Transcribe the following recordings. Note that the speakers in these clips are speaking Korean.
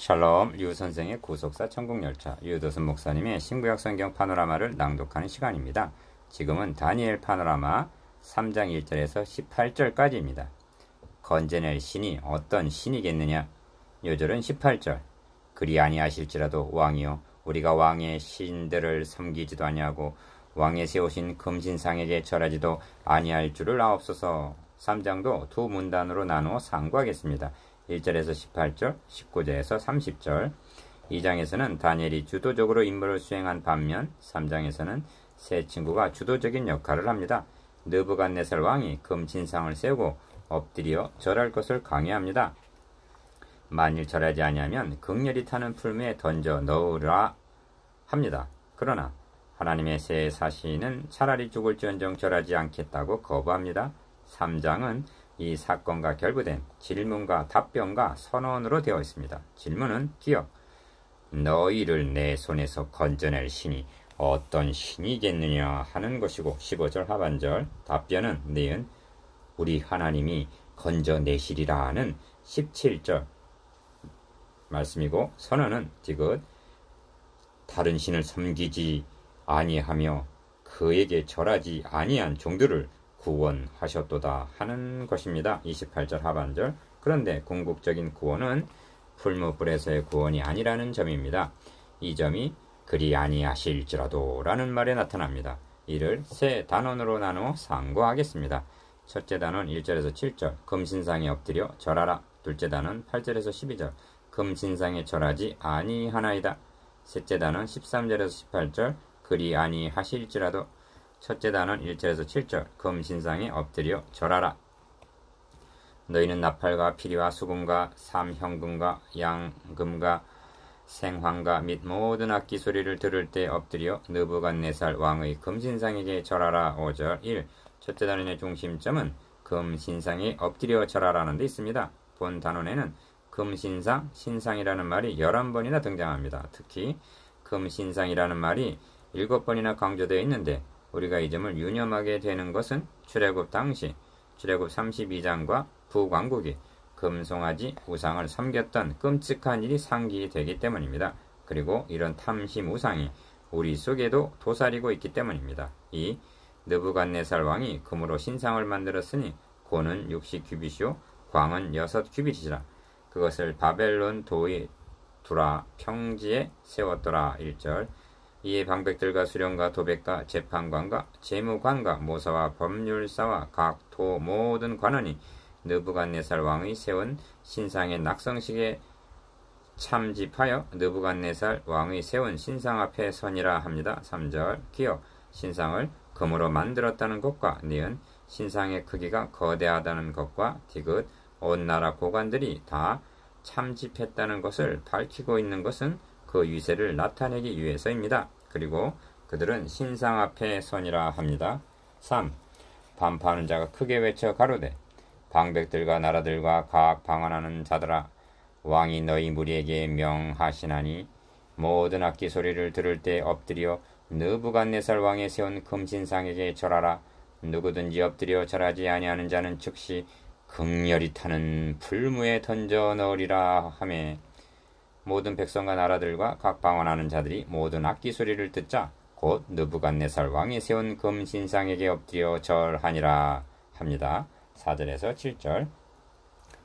샬롬, 류 선생의 구속사 천국열차, 유도순 목사님의 신구약 성경 파노라마를 낭독하는 시간입니다. 지금은 다니엘 파노라마 3장 1절에서 18절까지입니다. 건져낼 신이 어떤 신이겠느냐? 요절은 18절. 그리 아니하실지라도 왕이여, 우리가 왕의 신들을 섬기지도 아니하고 왕의 세우신 금신상에게 절하지도 아니할 줄을 아옵소서. 3장도 두 문단으로 나누어 상고하겠습니다. 1절에서 18절, 19절에서 30절. 2장에서는 다니엘이 주도적으로 임무를 수행한 반면 3장에서는 세 친구가 주도적인 역할을 합니다. 느부갓네살 왕이 금신상을 세우고 엎드려 절할 것을 강요합니다. 만일 절하지 아니하면 극렬히 타는 풀무에 던져 넣으라 합니다. 그러나 하나님의 새 사신은 차라리 죽을지언정 절하지 않겠다고 거부합니다. 3장은 이 사건과 결부된 질문과 답변과 선언으로 되어 있습니다. 질문은 기억. 너희를 내 손에서 건져낼 신이 어떤 신이겠느냐 하는 것이고, 15절 하반절 답변은 니은 우리 하나님이 건져내시리라 하는 17절 말씀이고, 선언은 디귿 다른 신을 섬기지 아니하며 그에게 절하지 아니한 종들을 구원하셨도다 하는 것입니다. 28절 하반절. 그런데 궁극적인 구원은 풀무불에서의 구원이 아니라는 점입니다. 이 점이 그리 아니하실지라도 라는 말에 나타납니다. 이를 세 단원으로 나누어 상고하겠습니다. 첫째 단원 1절에서 7절 금신상에 엎드려 절하라. 둘째 단원 8절에서 12절 금신상에 절하지 아니하나이다. 셋째 단원 13절에서 18절 그리 아니하실지라도. 첫째 단원 1절에서 7절 금신상에 엎드려 절하라. 너희는 나팔과 피리와 수금과 삼현금과 양금과 생황과 및 모든 악기 소리를 들을 때 엎드려 느부갓네살 왕의 금신상에게 절하라. 5절 1. 첫째 단원의 중심점은 금신상에 엎드려 절하라는 데 있습니다. 본 단원에는 금신상, 신상이라는 말이 11번이나 등장합니다. 특히 금신상이라는 말이 7번이나 강조되어 있는데 우리가 이 점을 유념하게 되는 것은 출애굽 당시 출애굽 32장과 북왕국이 금송아지 우상을 섬겼던 끔찍한 일이 상기되기 때문입니다. 그리고 이런 탐심 우상이 우리 속에도 도사리고 있기 때문입니다. 이 느부갓네살 왕이 금으로 신상을 만들었으니 고는 60규빗이요 광은 6규빗이라. 그것을 바벨론 도에 두라 평지에 세웠더라. 1절. 이에 방백들과 수령과 도백과 재판관과 재무관과 모사와 법률사와 각 도 모든 관원이 느부갓네살 왕의 세운 신상의 낙성식에 참집하여 느부갓네살 왕의 세운 신상 앞에 서니라 합니다. 3절. 기억. 신상을 금으로 만들었다는 것과 니은 신상의 크기가 거대하다는 것과 디귿 온 나라 고관들이 다 참집했다는 것을 밝히고 있는 것은 그 위세를 나타내기 위해서입니다. 그리고 그들은 신상 앞에 서니라 합니다. 3. 반파하는 자가 크게 외쳐 가로되 방백들과 나라들과 각 방언하는 자들아, 왕이 너희 무리에게 명하시나니 모든 악기 소리를 들을 때 엎드려 느부갓네살 왕의 세운 금신상에게 절하라. 누구든지 엎드려 절하지 아니하는 자는 즉시 극렬히 타는 풀무에 던져 넣으리라 하매, 모든 백성과 나라들과 각 방언하는 자들이 모든 악기 소리를 듣자 곧 느부갓네살 왕이 세운 금신상에게 엎드려 절하니라 합니다. 4절에서 7절.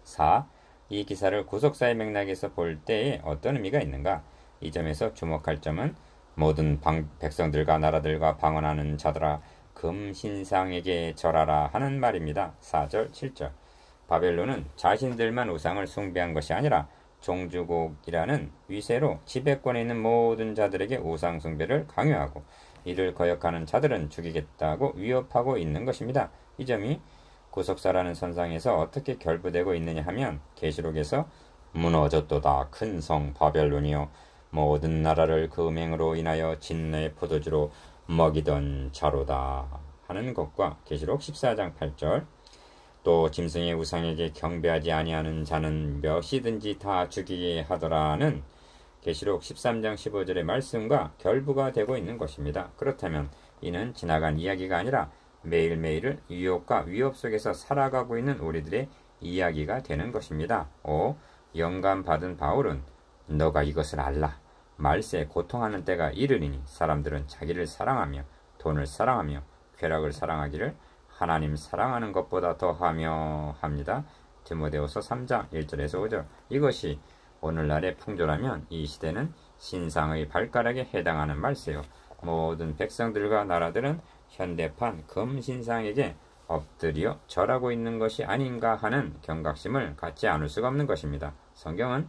4. 이 기사를 구속사의 맥락에서 볼 때에 어떤 의미가 있는가? 이 점에서 주목할 점은 모든 백성들과 나라들과 방언하는 자들아 금신상에게 절하라 하는 말입니다. 4절 7절. 바벨론은 자신들만 우상을 숭배한 것이 아니라 종주국이라는 위세로 지배권에 있는 모든 자들에게 우상 숭배를 강요하고 이를 거역하는 자들은 죽이겠다고 위협하고 있는 것입니다. 이 점이 구속사라는 선상에서 어떻게 결부되고 있느냐 하면 계시록에서 무너졌도다 큰 성 바벨론이요 모든 나라를 그 맹으로 인하여 진노의 포도주로 먹이던 자로다 하는 것과 계시록 14장 8절 또 짐승의 우상에게 경배하지 아니하는 자는 몇이든지 다 죽이게 하더라는 계시록 13장 15절의 말씀과 결부가 되고 있는 것입니다. 그렇다면 이는 지나간 이야기가 아니라 매일매일을 유혹과 위협 속에서 살아가고 있는 우리들의 이야기가 되는 것입니다. 5. 영감받은 바울은 너가 이것을 알라. 말세에 고통하는 때가 이르리니 사람들은 자기를 사랑하며 돈을 사랑하며 쾌락을 사랑하기를 하나님 사랑하는 것보다 더하며 합니다. 디모데후서 3장 1절에서 5절. 이것이 오늘날의 풍조라면 이 시대는 신상의 발가락에 해당하는 말세요. 모든 백성들과 나라들은 현대판 금신상에게 엎드려 절하고 있는 것이 아닌가 하는 경각심을 갖지 않을 수가 없는 것입니다. 성경은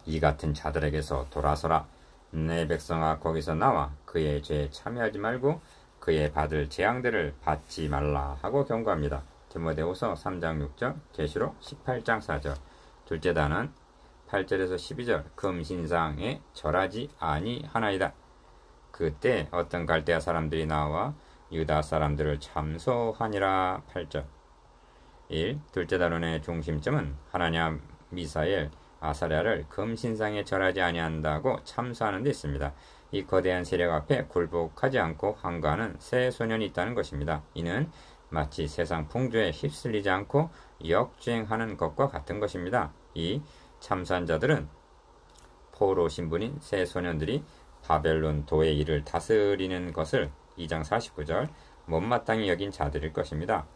이 같은 자들에게서 돌아서라. 내 백성아 거기서 나와 그의 죄에 참여하지 말고 그의 받을 재앙들을 받지 말라 하고 경고합니다. 디모데후서 3장 6절, 계시록 18장 4절. 둘째 단은 8절에서 12절. 금신상에 절하지 아니하나이다. 그때 어떤 갈대아 사람들이 나와 유다 사람들을 참소하니라. 8절. 1. 둘째 단원의 중심점은 하나냐, 미사엘, 아사랴를 금신상에 절하지 아니한다고 참소하는 데 있습니다. 이 거대한 세력 앞에 굴복하지 않고 항거하는 새 소년이 있다는 것입니다. 이는 마치 세상 풍조에 휩쓸리지 않고 역주행하는 것과 같은 것입니다. 이 참소한 자들은 포로 신분인 새 소년들이 바벨론 도의 일을 다스리는 것을 2장 49절 못마땅히 여긴 자들일 것입니다.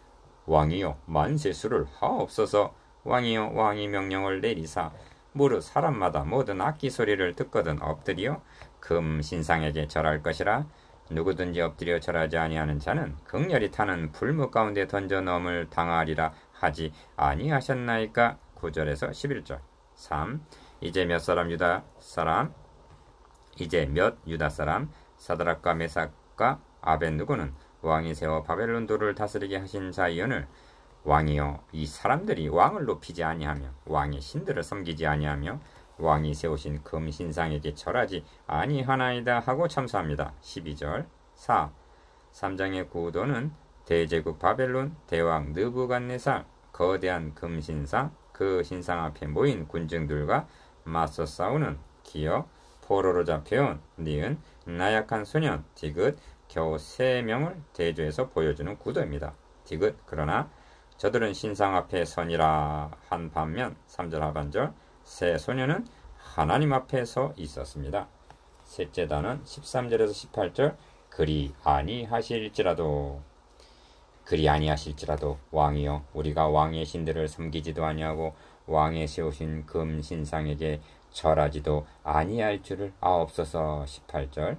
왕이여 만세수를 하옵소서. 왕이여 왕이 명령을 내리사 무릇 사람마다 모든 악기 소리를 듣거든 엎드려 금신상에게 절할 것이라. 누구든지 엎드려 절하지 아니하는 자는 극렬히 타는 불목 가운데 던져 넣음을 당하리라 하지 아니하셨나이까. 9절에서 11절. 3. 이제 몇 유다 사람 사드락과 메삭과 아벳느고는 왕이 세워 바벨론 도를 다스리게 하신 자이언을 왕이여 이 사람들이 왕을 높이지 아니하며 왕의 신들을 섬기지 아니하며 왕이 세우신 금신상에게 절하지 아니하나이다 하고 참소합니다. 12절. 4. 3장의 구도는 대제국 바벨론 대왕 느부갓네살 거대한 금신상 그 신상 앞에 모인 군중들과 맞서 싸우는 기역 포로로 잡혀온 니은 나약한 소년 디귿 겨우 3명을 대조해서 보여주는 구도입니다. 디귿 그러나 저들은 신상 앞에 선이라 한 반면 3절 하반절 새 소년은 하나님 앞에 서 있었습니다. 셋째 단은 13절에서 18절 그리 아니하실지라도 왕이여 우리가 왕의 신들을 섬기지도 아니하고 왕의 세우신 금신상에게 절하지도 아니할 줄을 아옵소서. 18절.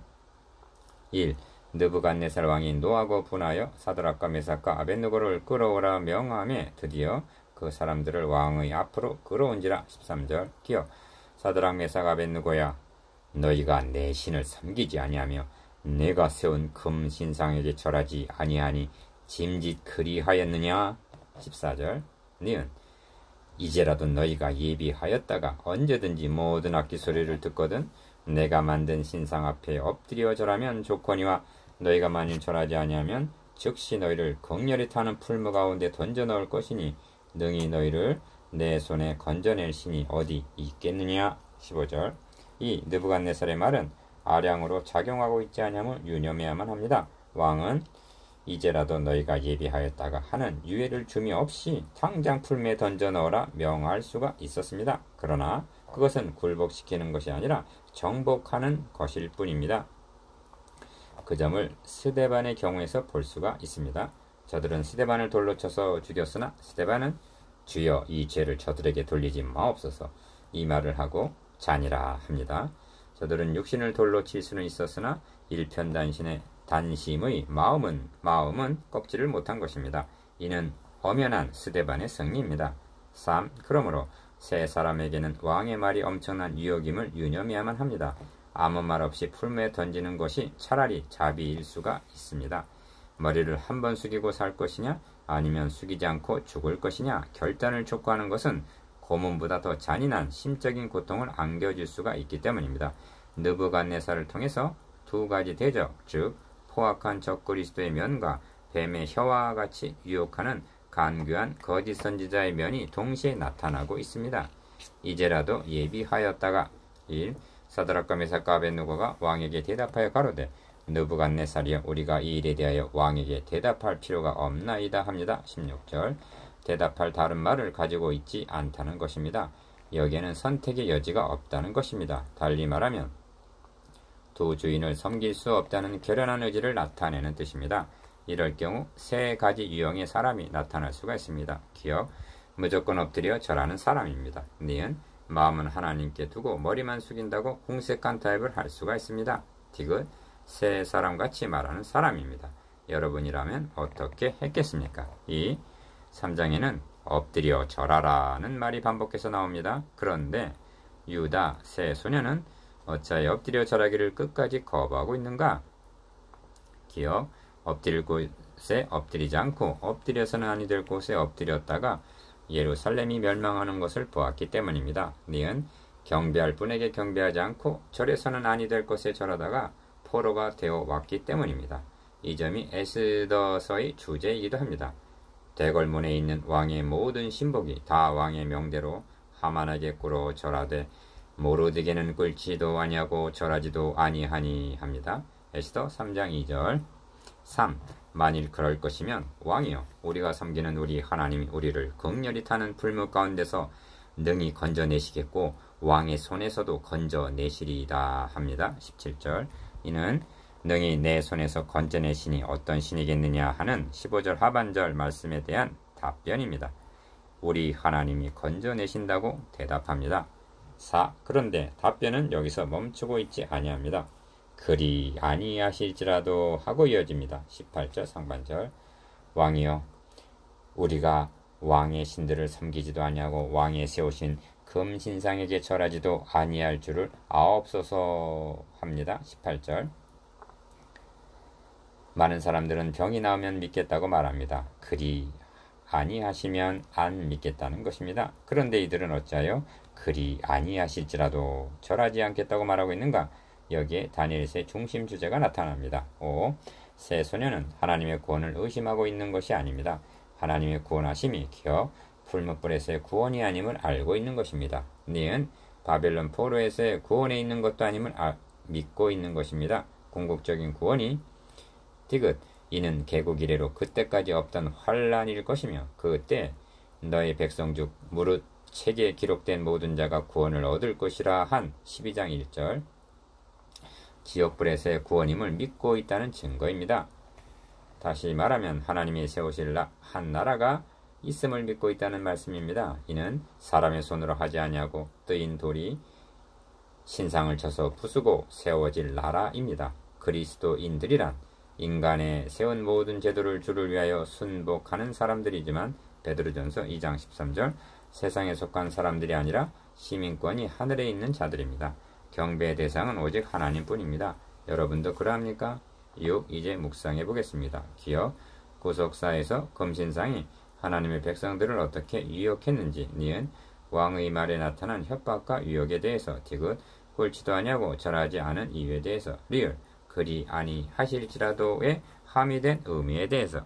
1. 느부갓네살 왕이 노하고 분하여 사드락과 메삭과 아벳느고를 끌어오라 명함에 드디어 그 사람들을 왕의 앞으로 끌어온지라. 13절. 기억 사드락 메삭 아벳느고야 너희가 내 신을 섬기지 아니하며 내가 세운 금신상에게 절하지 아니하니 짐짓 그리하였느냐. 14절. 니은 이제라도 너희가 예비하였다가 언제든지 모든 악기 소리를 듣거든 내가 만든 신상 앞에 엎드려 절하면 좋거니와 너희가 만일 절하지 아니하면 즉시 너희를 극렬히 타는 풀무 가운데 던져 넣을 것이니 능히 너희를 내 손에 건져낼 신이 어디 있겠느냐. 15절. 이 느부갓네살의 말은 아량으로 작용하고 있지 아니함을 유념해야만 합니다. 왕은 이제라도 너희가 예비하였다가 하는 유예를 줌이 없이 당장 풀매에 던져 넣으라 명할 수가 있었습니다. 그러나 그것은 굴복시키는 것이 아니라 정복하는 것일 뿐입니다. 그 점을 스데반의 경우에서 볼 수가 있습니다. 저들은 스데반을 돌로 쳐서 죽였으나 스데반은 주여 이 죄를 저들에게 돌리지 마옵소서 이 말을 하고 잔이라 합니다. 저들은 육신을 돌로 칠 수는 있었으나 일편단심의 마음은 꺾지를 못한 것입니다. 이는 엄연한 스데반의 승리입니다. 3. 그러므로 세 사람에게는 왕의 말이 엄청난 유혹임을 유념해야만 합니다. 아무 말 없이 풀무에 던지는 것이 차라리 자비일 수가 있습니다. 머리를 한번 숙이고 살 것이냐 아니면 숙이지 않고 죽을 것이냐 결단을 촉구하는 것은 고문보다 더 잔인한 심적인 고통을 안겨줄 수가 있기 때문입니다. 느부갓네살을 통해서 두 가지 대적, 즉 포악한 적그리스도의 면과 뱀의 혀와 같이 유혹하는 간교한 거짓 선지자의 면이 동시에 나타나고 있습니다. 이제라도 예비하였다가 1. 사드락과 메삭과 아벳느고가 왕에게 대답하여 가로되 느부갓네살이여 우리가 이 일에 대하여 왕에게 대답할 필요가 없나이다 합니다. 16절. 대답할 다른 말을 가지고 있지 않다는 것입니다. 여기에는 선택의 여지가 없다는 것입니다. 달리 말하면 두 주인을 섬길 수 없다는 결연한 의지를 나타내는 뜻입니다. 이럴 경우 세 가지 유형의 사람이 나타날 수가 있습니다. 기억, 무조건 엎드려 절하는 사람입니다. 니은, 마음은 하나님께 두고 머리만 숙인다고 궁색한 타입을 할 수가 있습니다. 디귿, 세 사람같이 말하는 사람입니다. 여러분이라면 어떻게 했겠습니까? 2. 3장에는 엎드려 절하라는 말이 반복해서 나옵니다. 그런데 유다 세 소녀는 어찌하여 엎드려 절하기를 끝까지 거부하고 있는가? 기억, 엎드릴 곳에 엎드리지 않고 엎드려서는 아니 될 곳에 엎드렸다가 예루살렘이 멸망하는 것을 보았기 때문입니다. 니은, 경배할 분에게 경배하지 않고 절에서는 아니 될 것에 절하다가 포로가 되어 왔기 때문입니다. 이 점이 에스더서의 주제이기도 합니다. 대궐문에 있는 왕의 모든 신복이 다 왕의 명대로 하만에게 꿇어 절하되 모르드게는 꿇지도 아니하고 절하지도 아니하니 합니다. 에스더 3장 2절. 3. 만일 그럴 것이면 왕이여, 우리가 섬기는 우리 하나님이 우리를 극렬히 타는 불무 가운데서 능히 건져내시겠고 왕의 손에서도 건져내시리이다 합니다. 17절. 이는 능히 내 손에서 건져내시니 어떤 신이겠느냐 하는 15절 하반절 말씀에 대한 답변입니다. 우리 하나님이 건져내신다고 대답합니다. 4. 그런데 답변은 여기서 멈추고 있지 아니합니다. 그리 아니하실지라도 하고 이어집니다. 18절 상반절. 왕이여, 우리가 왕의 신들을 섬기지도 아니하고 왕의 세우신 금신상에게 절하지도 아니할 줄을 아옵소서 합니다. 18절. 많은 사람들은 병이 나오면 믿겠다고 말합니다. 그리 아니하시면 안 믿겠다는 것입니다. 그런데 이들은 어찌하여 그리 아니하실지라도 절하지 않겠다고 말하고 있는가? 여기에 다니엘서의 중심 주제가 나타납니다. 5. 세 소녀는 하나님의 구원을 의심하고 있는 것이 아닙니다. 하나님의 구원하심이 기어 풀무불에서의 구원이 아님을 알고 있는 것입니다. 니은, 바벨론 포로에서의 구원에 있는 것도 아님을 믿고 있는 것입니다. 궁극적인 구원이 디귿, 이는 개국 이래로 그때까지 없던 환란일 것이며 그때 너의 백성 중 무릇 책에 기록된 모든 자가 구원을 얻을 것이라 한 12장 1절. 지옥불에서의 구원임을 믿고 있다는 증거입니다. 다시 말하면 하나님이 세우실 한 나라가 있음을 믿고 있다는 말씀입니다. 이는 사람의 손으로 하지 아니하고 뜨인 돌이 신상을 쳐서 부수고 세워질 나라입니다. 그리스도인들이란 인간의 세운 모든 제도를 주를 위하여 순복하는 사람들이지만 베드로전서 2장 13절 세상에 속한 사람들이 아니라 시민권이 하늘에 있는 자들입니다. 경배의 대상은 오직 하나님뿐입니다. 여러분도 그러합니까? 6. 이제 묵상해 보겠습니다. 기억, 구속사에서 금신상이 하나님의 백성들을 어떻게 유혹했는지. 니은, 왕의 말에 나타난 협박과 유혹에 대해서. 디귿, 꿇지도 아니하고 절하지 않은 이유에 대해서. 리을, 그리 아니하실지라도에 함의된 의미에 대해서.